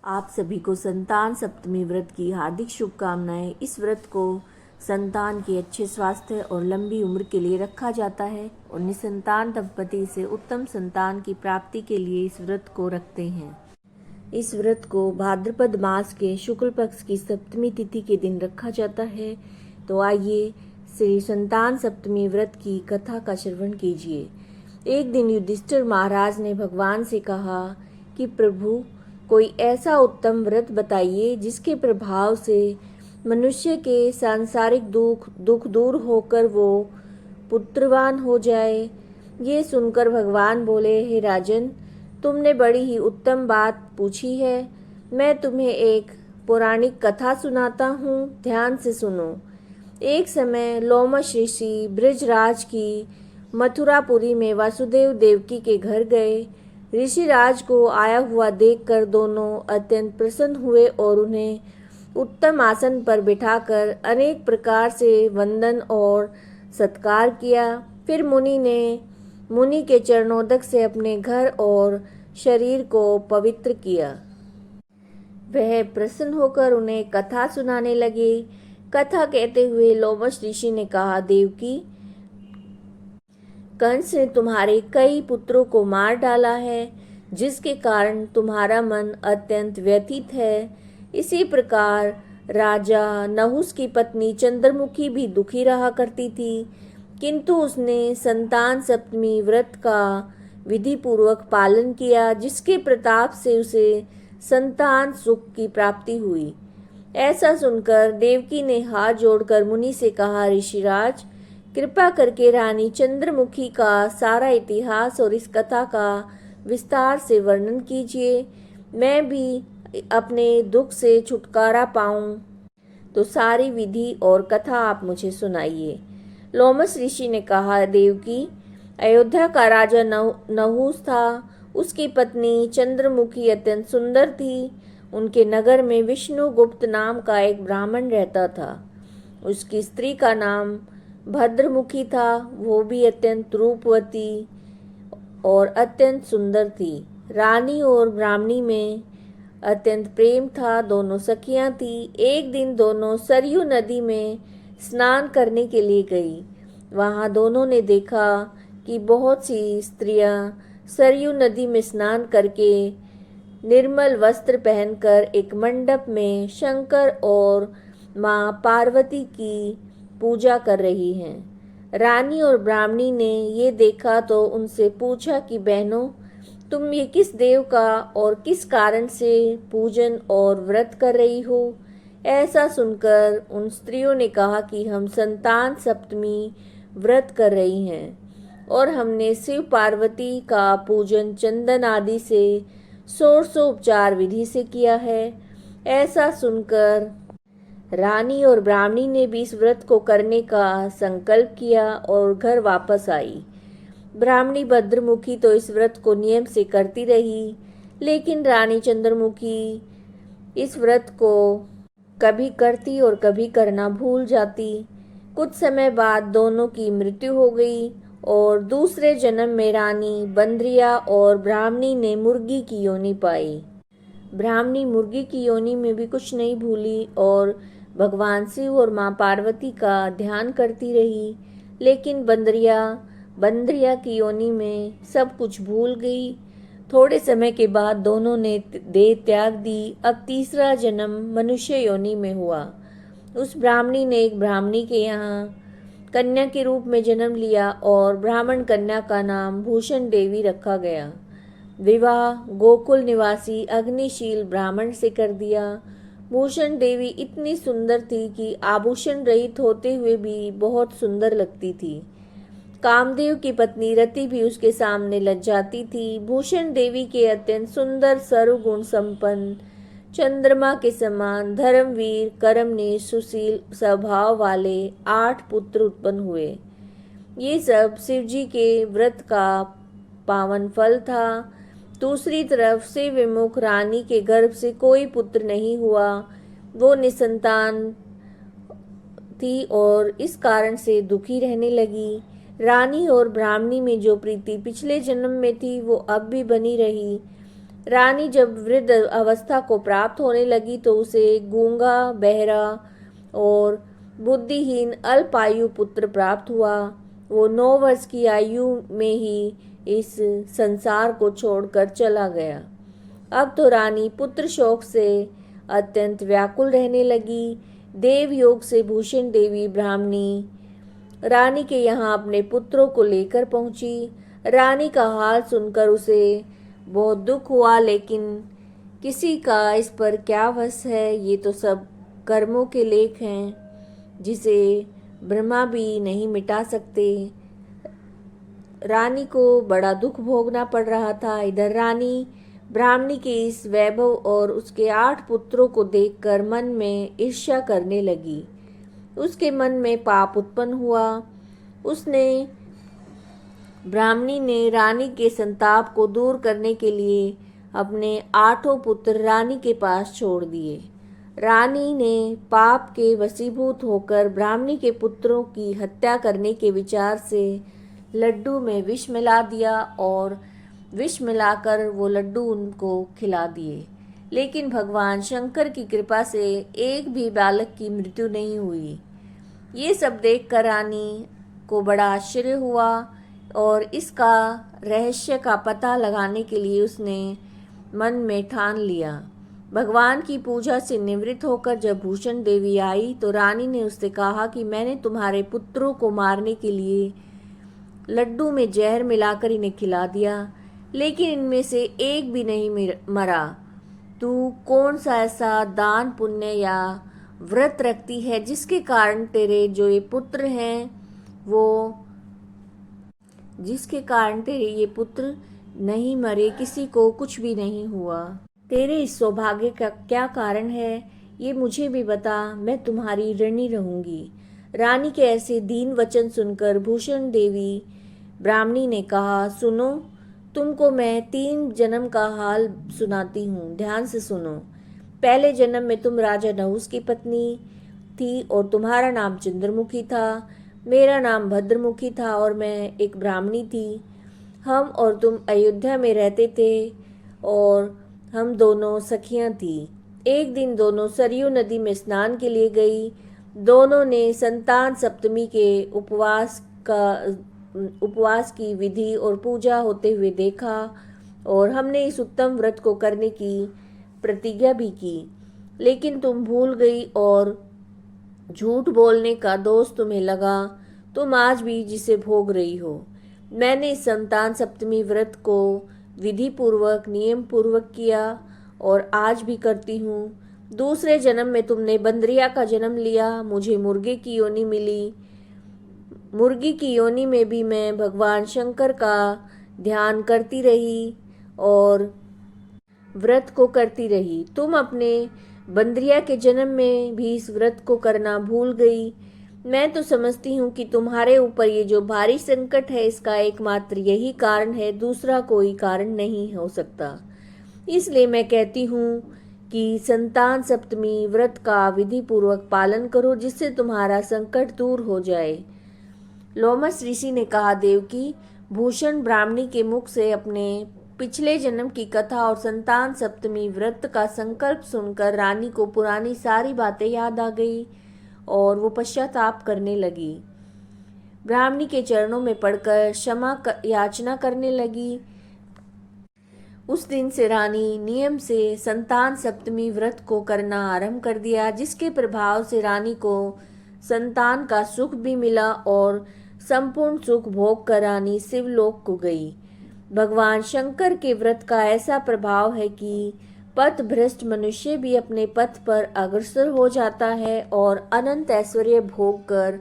आप सभी को संतान सप्तमी व्रत की हार्दिक शुभकामनाएं। इस व्रत को संतान के अच्छे स्वास्थ्य और लंबी उम्र के लिए रखा जाता है और निसंतान दंपति से उत्तम संतान की प्राप्ति के लिए इस व्रत को रखते हैं। इस व्रत को भाद्रपद मास के शुक्ल पक्ष की सप्तमी तिथि के दिन रखा जाता है। तो आइए श्री संतान सप्तमी व्रत की कथा का श्रवण कीजिए। एक दिन युधिष्ठिर महाराज ने भगवान से कहा कि प्रभु, कोई ऐसा उत्तम व्रत बताइए जिसके प्रभाव से मनुष्य के सांसारिक दुख दूर होकर वो पुत्रवान हो जाए। ये सुनकर भगवान बोले, हे राजन, तुमने बड़ी ही उत्तम बात पूछी है। मैं तुम्हें एक पौराणिक कथा सुनाता हूँ, ध्यान से सुनो। एक समय लोमश ऋषि ब्रजराज की मथुरापुरी में वासुदेव देवकी के घर गए। ऋषिराज को आया हुआ देखकर दोनों अत्यंत प्रसन्न हुए और उन्हें उत्तम आसन पर बिठाकर अनेक प्रकार से वंदन और सत्कार किया। फिर मुनि के चरणोदक से अपने घर और शरीर को पवित्र किया। वह प्रसन्न होकर उन्हें कथा सुनाने लगे। कथा कहते हुए लोमश ऋषि ने कहा, देवकी, कंस ने तुम्हारे कई पुत्रों को मार डाला है, जिसके कारण तुम्हारा मन अत्यंत व्यथित है। इसी प्रकार राजा नहुस की पत्नी चंद्रमुखी भी दुखी रहा करती थी, किंतु उसने संतान सप्तमी व्रत का विधि पूर्वक पालन किया, जिसके प्रताप से उसे संतान सुख की प्राप्ति हुई। ऐसा सुनकर देवकी ने हाथ जोड़कर मुनि से कहा, ऋषिराज, कृपा करके रानी चंद्रमुखी का सारा इतिहास और इस कथा का विस्तार से वर्णन कीजिए। मैं भी अपने दुख से छुटकारा पाऊं, तो सारी विधि और कथा आप मुझे सुनाइए। लोमश ऋषि ने कहा, देवकी, अयोध्या का राजा नहुस था। उसकी पत्नी चंद्रमुखी अत्यंत सुंदर थी। उनके नगर में विष्णुगुप्त नाम का एक ब्राह्मण रहता था। उसकी स्त्री का नाम भद्रमुखी था। वो भी अत्यंत रूपवती और अत्यंत सुंदर थी। रानी और ब्राह्मणी में अत्यंत प्रेम था। दोनों सखियां थी। एक दिन दोनों सरयू नदी में स्नान करने के लिए गई। वहां दोनों ने देखा कि बहुत सी स्त्रियां सरयू नदी में स्नान करके निर्मल वस्त्र पहनकर एक मंडप में शंकर और मां पार्वती की पूजा कर रही हैं। रानी और ब्राह्मणी ने ये देखा तो उनसे पूछा कि बहनों, तुम ये किस देव का और किस कारण से पूजन और व्रत कर रही हो? ऐसा सुनकर उन स्त्रियों ने कहा कि हम संतान सप्तमी व्रत कर रही हैं और हमने शिव पार्वती का पूजन चंदन आदि से षोडशोपचार विधि से किया है। ऐसा सुनकर रानी और ब्राह्मणी ने भी इस व्रत को करने का संकल्प किया और घर वापस आई। ब्राह्मणी भद्रमुखी तो इस व्रत को नियम से करती रही, लेकिन रानी चंद्रमुखी इस व्रत को कभी करती और कभी करना भूल जाती। कुछ समय बाद दोनों की मृत्यु हो गई और दूसरे जन्म में रानी बंद्रिया और ब्राह्मणी ने मुर्गी की योनि पाई। ब्राह्मणी मुर्गी की योनि में भी कुछ नहीं भूली और भगवान शिव और मां पार्वती का ध्यान करती रही, लेकिन बंद्रिया की योनि में सब कुछ भूल गई। थोड़े समय के बाद दोनों ने देह त्याग दी। अब तीसरा जन्म मनुष्य योनि में हुआ। उस ब्राह्मणी ने एक ब्राह्मणी के यहाँ कन्या के रूप में जन्म लिया और ब्राह्मण कन्या का नाम भूषण देवी रखा गया। विवाह गोकुल निवासी अग्निशील ब्राह्मण से कर दिया। भूषण देवी इतनी सुंदर थी कि आभूषण रहित होते हुए भी बहुत सुंदर लगती थी। कामदेव की पत्नी रति भी उसके सामने लज्जाती थी। भूषण देवी के अत्यंत सुंदर सर्वगुण संपन्न चंद्रमा के समान धर्मवीर कर्मनिष्ठ सुशील स्वभाव वाले 8 पुत्र उत्पन्न हुए। ये सब शिवजी के व्रत का पावन फल था। दूसरी तरफ शिव विमुख रानी के गर्भ से कोई पुत्र नहीं हुआ। वो निसंतान थी और इस कारण से दुखी रहने लगी। रानी और ब्राह्मणी में जो प्रीति पिछले जन्म में थी वो अब भी बनी रही। रानी जब वृद्ध अवस्था को प्राप्त होने लगी तो उसे गूंगा, बहरा और बुद्धिहीन अल्पायु पुत्र प्राप्त हुआ। वो 9 वर्ष की आयु में ही इस संसार को छोड़कर चला गया। अब तो रानी पुत्र शोक से अत्यंत व्याकुल रहने लगी। देवयोग से भूषण देवी ब्राह्मणी रानी के यहाँ अपने पुत्रों को लेकर पहुंची। रानी का हाल सुनकर उसे बहुत दुख हुआ, लेकिन किसी का इस पर क्या वश है। ये तो सब कर्मों के लेख हैं जिसे ब्रह्मा भी नहीं मिटा सकते। रानी को बड़ा दुख भोगना पड़ रहा था। इधर रानी ब्राह्मणी के इस वैभव और उसके 8 पुत्रों को देखकर मन में ईर्ष्या करने लगी। उसके मन में पाप उत्पन्न हुआ। ब्राह्मणी ने रानी के संताप को दूर करने के लिए अपने 8 पुत्र रानी के पास छोड़ दिए। रानी ने पाप के वशीभूत होकर ब्राह्मणी के पुत्रों की हत्या करने के विचार से लड्डू में विष मिला दिया और विष मिलाकर वो लड्डू उनको खिला दिए। लेकिन भगवान शंकर की कृपा से एक भी बालक की मृत्यु नहीं हुई। ये सब देखकर रानी को बड़ा आश्चर्य हुआ और इसका रहस्य का पता लगाने के लिए उसने मन में ठान लिया। भगवान की पूजा से निवृत्त होकर जब भूषण देवी आई तो रानी ने उससे कहा कि मैंने तुम्हारे पुत्रों को मारने के लिए लड्डू में जहर मिलाकर इन्हें खिला दिया, लेकिन इनमें से एक भी नहीं मरा। तू कौन सा ऐसा दान पुण्य या व्रत रखती है जिसके कारण तेरे जो ये पुत्र हैं जिसके कारण तेरे ये पुत्र नहीं मरे, किसी को कुछ भी नहीं हुआ। तेरे इस सौभाग्य का क्या कारण है, ये मुझे भी बता, मैं तुम्हारी ऋणी रहूंगी। रानी के ऐसे दीन वचन सुनकर भूषण देवी ब्राह्मणी ने कहा, सुनो, तुमको मैं 3 जन्म का हाल सुनाती हूँ, ध्यान से सुनो। पहले जन्म में तुम राजा नहुस की पत्नी थी और तुम्हारा नाम चंद्रमुखी था। मेरा नाम भद्रमुखी था और मैं एक ब्राह्मणी थी। हम और तुम अयोध्या में रहते थे और हम दोनों सखियां थी। एक दिन दोनों सरयू नदी में स्नान के लिए गई। दोनों ने संतान सप्तमी के उपवास की विधि और पूजा होते हुए देखा और हमने इस उत्तम व्रत को करने की प्रतिज्ञा भी की, लेकिन तुम भूल गई और झूठ बोलने का दोष तुम्हें लगा। तुम आज भी जिसे भोग रही हो। मैंने इस संतान सप्तमी व्रत को विधि पूर्वक नियम पूर्वक किया और आज भी करती हूँ। दूसरे जन्म में तुमने बंदरिया का जन्म लिया, मुझे मुर्गे की योनि मिली। मुर्गी की योनि में भी मैं भगवान शंकर का ध्यान करती रही और व्रत को करती रही। तुम अपने बंदरिया के जन्म में भी इस व्रत को करना भूल गई। मैं तो समझती हूँ कि तुम्हारे ऊपर ये जो भारी संकट है इसका एकमात्र यही कारण है, दूसरा कोई कारण नहीं हो सकता। इसलिए मैं कहती हूँ कि संतान सप्तमी व्रत का विधि पूर्वक पालन करो, जिससे तुम्हारा संकट दूर हो जाए। लोमस ऋषि ने कहा, देवकी, भूषण ब्राह्मणी के मुख से अपने पिछले जन्म की कथा और संतान सप्तमी व्रत का संकल्प सुनकर रानी को पुरानी सारी बातें याद आ गई और वो पश्चाताप करने लगी। ब्राह्मणी के चरणों में पड़कर क्षमा याचना करने लगी। उस दिन से रानी नियम से संतान सप्तमी व्रत को करना आरंभ कर दिया, जिसके प्रभाव से रानी को संतान का सुख भी मिला और संपूर्ण सुख भोग कर रानी शिवलोक को गई। भगवान शंकर के व्रत का ऐसा प्रभाव है कि पथ भ्रष्ट मनुष्य भी अपने पथ पर अग्रसर हो जाता है और अनंत ऐश्वर्य भोग कर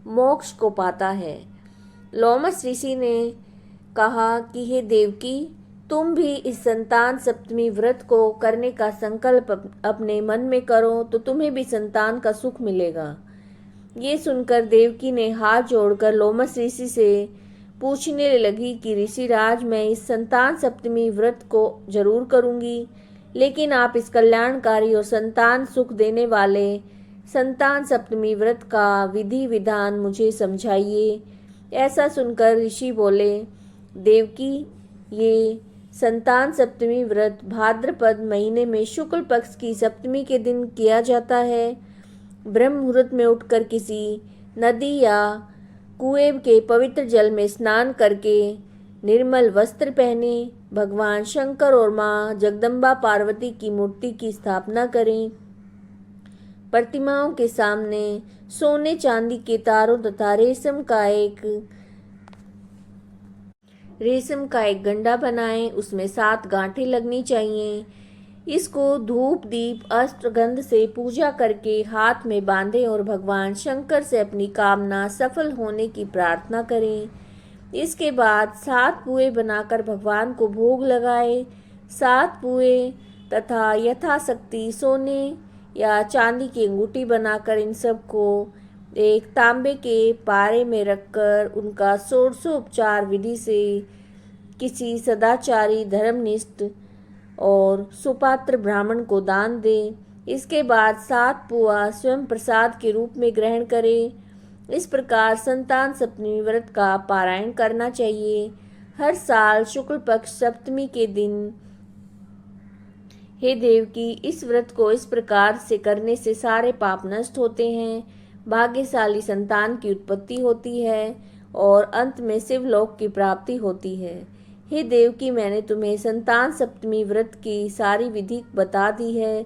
मोक्ष को पाता है। लोमस ऋषि ने कहा कि हे देवकी, तुम भी इस संतान सप्तमी व्रत को करने का संकल्प अपने मन में करो तो तुम्हें भी संतान का सुख मिलेगा। ये सुनकर देवकी ने हाथ जोड़कर लोमस ऋषि से पूछने लगी कि ऋषिराज, मैं इस संतान सप्तमी व्रत को जरूर करूंगी, लेकिन आप इस कल्याणकारी और संतान सुख देने वाले संतान सप्तमी व्रत का विधि विधान मुझे समझाइए। ऐसा सुनकर ऋषि बोले, देवकी, ये संतान सप्तमी व्रत भाद्रपद महीने में शुक्ल पक्ष की सप्तमी के दिन किया जाता है। ब्रह्म मुहूर्त में उठकर किसी नदी या कुएं के पवित्र जल में स्नान करके निर्मल वस्त्र पहने भगवान शंकर और मां जगदम्बा पार्वती की मूर्ति की स्थापना करें। प्रतिमाओं के सामने सोने चांदी के तारों तथा रेशम का एक गंडा बनाएं। उसमें 7 गांठें लगनी चाहिए। इसको धूप दीप अष्टगंध से पूजा करके हाथ में बांधें और भगवान शंकर से अपनी कामना सफल होने की प्रार्थना करें। इसके बाद 7 पुए बनाकर भगवान को भोग लगाएं। 7 पुए तथा यथाशक्ति सोने या चांदी की अंगूठी बनाकर इन सबको एक तांबे के पारे में रखकर उनका षोडशोपचार विधि से किसी सदाचारी धर्मनिष्ठ और सुपात्र ब्राह्मण को दान दें। इसके बाद 7 पुआ स्वयं प्रसाद के रूप में ग्रहण करें। इस प्रकार संतान सप्तमी व्रत का पारायण करना चाहिए। हर साल शुक्ल पक्ष सप्तमी के दिन हे देवकी, इस व्रत को इस प्रकार से करने से सारे पाप नष्ट होते हैं, भाग्यशाली संतान की उत्पत्ति होती है और अंत में शिवलोक की प्राप्ति होती है। हे देवकी, मैंने तुम्हें संतान सप्तमी व्रत की सारी विधि बता दी है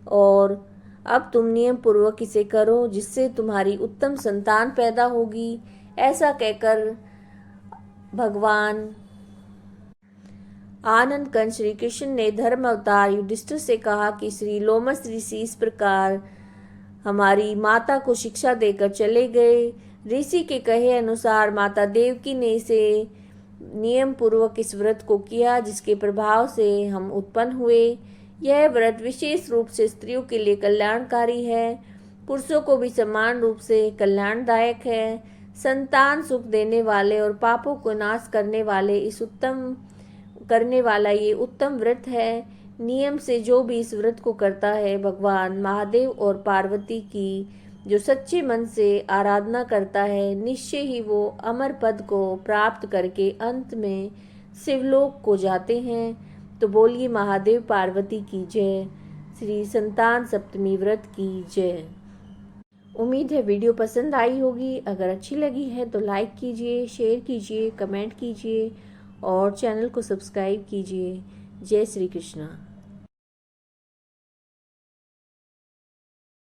और अब तुम नियम पूर्वक इसे करो, जिससे तुम्हारी उत्तम संतान पैदा होगी। ऐसा कहकर भगवान आनंद कंठ श्री कृष्ण ने धर्म अवतार युधिष्ठिर से कहा कि श्री लोमस ऋषि इस प्रकार हमारी माता को शिक्षा देकर चले गए। ऋषि के कहे अनुसार माता देवकी ने इसे नियम पूर्वक इस व्रत को किया, जिसके प्रभाव से हम उत्पन्न हुए। यह व्रत विशेष रूप से स्त्रियों के लिए कल्याणकारी है, पुरुषों को भी समान रूप से कल्याणदायक है। संतान सुख देने वाले और पापों को नाश करने वाला ये उत्तम व्रत है। नियम से जो भी इस व्रत को करता है, भगवान महादेव और पार्वती की जो सच्चे मन से आराधना करता है, निश्चय ही वो अमर पद को प्राप्त करके अंत में शिवलोक को जाते हैं। तो बोलिए महादेव पार्वती की जय, श्री संतान सप्तमी व्रत की जय। उम्मीद है वीडियो पसंद आई होगी। अगर अच्छी लगी है तो लाइक कीजिए, शेयर कीजिए, कमेंट कीजिए और चैनल को सब्सक्राइब कीजिए। जय श्री कृष्णा।